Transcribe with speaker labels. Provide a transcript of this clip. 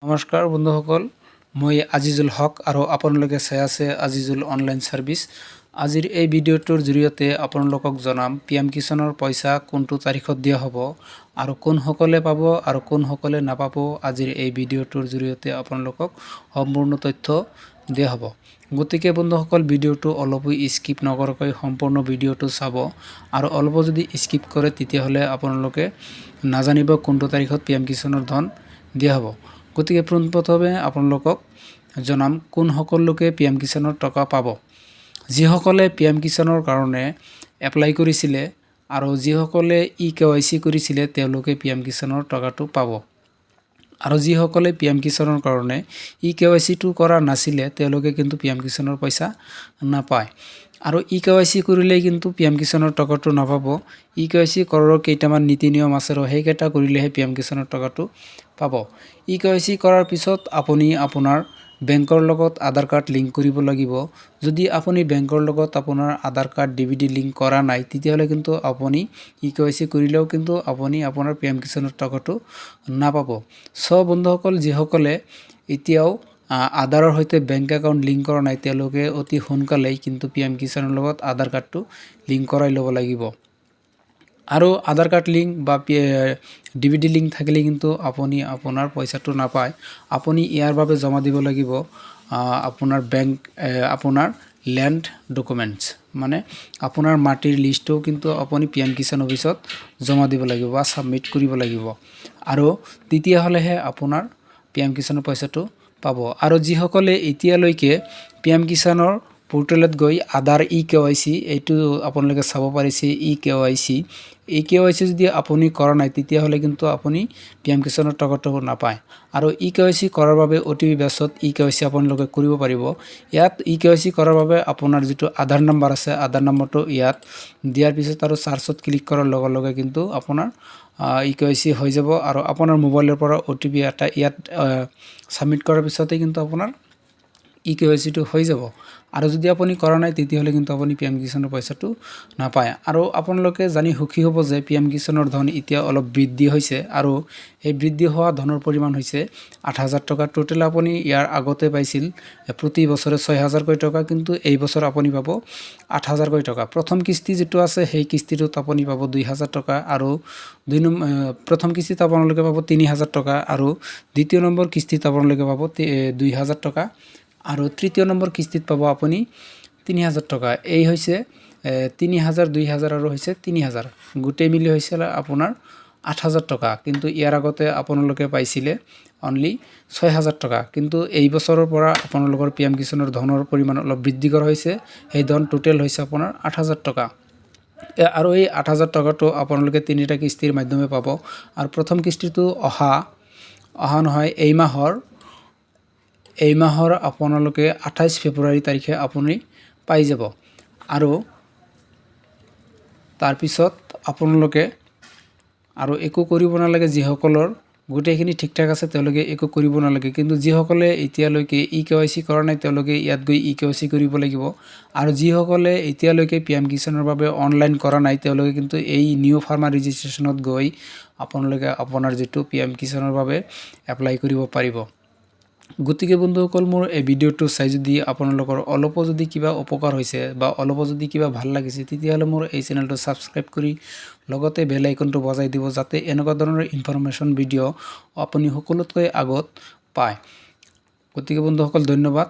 Speaker 1: নমস্কাৰ বন্ধুসকল, মই আজিজুল হক আৰু আপোনালোকে চাই আছে আজিজুল অনলাইন সাৰ্ভিস। আজিৰ এই ভিডিঅ'টোৰ জৰিয়তে আপোনালোকক জনাম পিএম কিষাণৰ পইচা কোনটো তাৰিখত দিয়া হ'ব আৰু কোনসকলে পাব আৰু কোনসকলে নাপাব। আজিৰ এই ভিডিঅ'টোৰ জৰিয়তে আপোনালোকক সম্পূৰ্ণ তথ্য দিয়া হ'ব। গতিকে বন্ধুসকল, ভিডিঅ'টো অলপো স্কিপ নকৰাকৈ সম্পূৰ্ণ ভিডিঅ'টো চাব আৰু অলপ যদি স্কিপ কৰে তেতিয়াহ'লে আপোনালোকে নাজানিব কোনটো তাৰিখত পিএম কিষাণৰ ধন দিয়া হ'ব। গতিকে পোনপ্ৰথমে আপোনালোকক জনাম কোনসকল লোকে পিএম কিষাণৰ টকা পাব। যিসকলে পিএম কিষাণৰ কাৰণে এপ্লাই কৰিছিলে আৰু যিসকলে KYC কৰিছিলে তেওঁলোকে পিএম কিষাণৰ টকাটো পাব। আৰু যিসকলে পিএম কিষাণৰ কাৰণে KYC টো কৰা নাছিলে তেওঁলোকে কিন্তু পিএম কিষাণৰ পইচা নাপায়। আৰু KYC কৰিলেই কিন্তু পিএম কিষাণৰ টকাটো নাপাব। KYC কৰাৰ কেইটামান নীতি নিয়ম আছে আৰু সেইকেইটা কৰিলেহে পিএম কিষাণৰ টকাটো পাব। KYC কৰাৰ পিছত আপুনি আপোনাৰ বেংকৰ লগত আধাৰ কাৰ্ড লিংক কৰিব লাগিব। যদি আপুনি বেংকৰ লগত আপোনাৰ আধাৰ কাৰ্ড DVD লিংক কৰা নাই তেতিয়াহ'লে কিন্তু আপুনি KYC কৰিলেও কিন্তু আপুনি আপোনাৰ পিএম কিষাণৰ টকাটো নাপাব। বন্ধুসকল, যিসকলে এতিয়াও আধাৰৰ সৈতে বেংক একাউণ্ট লিংক কৰা নাই তেওঁলোকে অতি সোনকালেই কিন্তু পিএম কিষাণৰ লগত আধাৰ কাৰ্ডটো লিংক কৰাই ল'ব লাগিব। আৰু আধাৰ কাৰ্ড লিংক বা DVD লিংক থাকিলে কিন্তু আপুনি আপোনাৰ পইচাটো নাপায়। আপুনি ইয়াৰ বাবে জমা দিব লাগিব আপোনাৰ আপোনাৰ ল্যান্ড ডকুমেণ্টছ, মানে আপোনাৰ মাটিৰ লিষ্টটো কিন্তু আপুনি পিএম কিষাণ অফিচত জমা দিব লাগিব বা সাবমিট কৰিব লাগিব। আৰু তেতিয়াহ'লেহে আপোনাৰ পিএম কিষাণৰ পইচাটো পাব। আৰু যিসকলে এতিয়ালৈকে পিএম কিষাণৰ পোৰ্টেলত গৈ আধাৰ KYC এইটো আপোনালোকে চাব পাৰিছে KYC যদি আপুনি কৰা নাই তেতিয়াহ'লে কিন্তু আপুনি পিএম কিষাণৰ টকাটো নাপায়। আৰু KYC কৰাৰ বাবে OTP বেছত KYC আপোনালোকে কৰিব পাৰিব। ইয়াত KYC কৰাৰ বাবে আপোনাৰ যিটো আধাৰ নম্বৰ আছে আধাৰ নম্বৰটো ইয়াত দিয়াৰ পিছত আৰু চাৰ্চত ক্লিক কৰাৰ লগে লগে কিন্তু আপোনাৰ KYC হৈ যাব আৰু আপোনাৰ মোবাইলৰ পৰা OTP এটা ইয়াত সাবমিট কৰাৰ পিছতে কিন্তু আপোনাৰ KYC টো হৈ যাব। আৰু যদি আপুনি কৰা নাই তেতিয়াহ'লে কিন্তু আপুনি পিএম কিষাণৰ পইচাটো নাপায়। আৰু আপোনালোকে জানি সুখী হ'ব যে পিএম কিষাণৰ ধন এতিয়া অলপ বৃদ্ধি হৈছে আৰু এই বৃদ্ধি হোৱা ধনৰ পৰিমাণ হৈছে 8,000 টকা। টোটেল আপুনি ইয়াৰ আগতে পাইছিল প্ৰতি বছৰে 6,000কৈ টকা, কিন্তু এই বছৰ আপুনি পাব 8,000কৈ টকা। প্ৰথম কিস্তি যিটো আছে সেই কিস্তিটোত আপুনি পাব 2,000 টকা আৰু প্ৰথম কিস্তিত আপোনালোকে পাব 3,000 টকা আৰু দ্বিতীয় নম্বৰ কিস্তিত আপোনালোকে পাব 2,000 টকা আৰু তৃতীয় নম্বৰ কিস্তিত পাব আপুনি 3,000 টকা। এই হৈছে 3,000, 2,000 আৰু হৈছে 3,000, গোটেই মিলি হৈছিল আপোনাৰ 8,000 টকা। কিন্তু ইয়াৰ আগতে আপোনালোকে পাইছিলে অনলি 6,000 টকা। কিন্তু এই বছৰৰ পৰা আপোনালোকৰ পিএম কিষাণৰ ধনৰ পৰিমাণ অলপ বৃদ্ধি কৰা হৈছে। সেই ধন টোটেল হৈছে আপোনাৰ 8,000 টকা। আৰু এই 8,000 টকাটো আপোনালোকে 3টা কিস্তিৰ মাধ্যমে পাব। আৰু প্ৰথম কিস্তিটো অহা নহয় এই মাহৰ আপোনালোকে 28 ফেব্ৰুৱাৰী তাৰিখে আপুনি পাই যাব। আৰু তাৰপিছত আপোনালোকে আৰু একো কৰিব নালাগে। যিসকলৰ গোটেইখিনি ঠিকঠাক আছে তেওঁলোকে একো কৰিব নালাগে। কিন্তু যিসকলে এতিয়ালৈকে KYC কৰা নাই তেওঁলোকে ইয়াত গৈ KYC কৰিব লাগিব। আৰু যিসকলে এতিয়ালৈকে পিএম কিষাণৰ বাবে অনলাইন কৰা নাই তেওঁলোকে কিন্তু এই নিউ ফাৰ্মাৰ ৰেজিষ্ট্ৰেশ্যনত গৈ আপোনালোকে আপোনাৰ যিটো পিএম কিষাণৰ বাবে এপ্লাই কৰিব পাৰিব। গতিকে বন্ধুসকল, মোৰ এই ভিডিঅ'টো চাই যদি আপোনালোকৰ অলপো যদি কিবা উপকাৰ হৈছে বা অলপো যদি কিবা ভাল লাগিছে তেতিয়াহ'লে মোৰ এই চেনেলটো ছাবস্ক্ৰাইব কৰি লগতে বেল আইকনটো বজাই দিব যাতে এনেকুৱা ধৰণৰ ইনফৰমেশ্যন ভিডিঅ' আপুনি সকলোতকৈ আগত পায়। গতিকে বন্ধুসকল, ধন্যবাদ।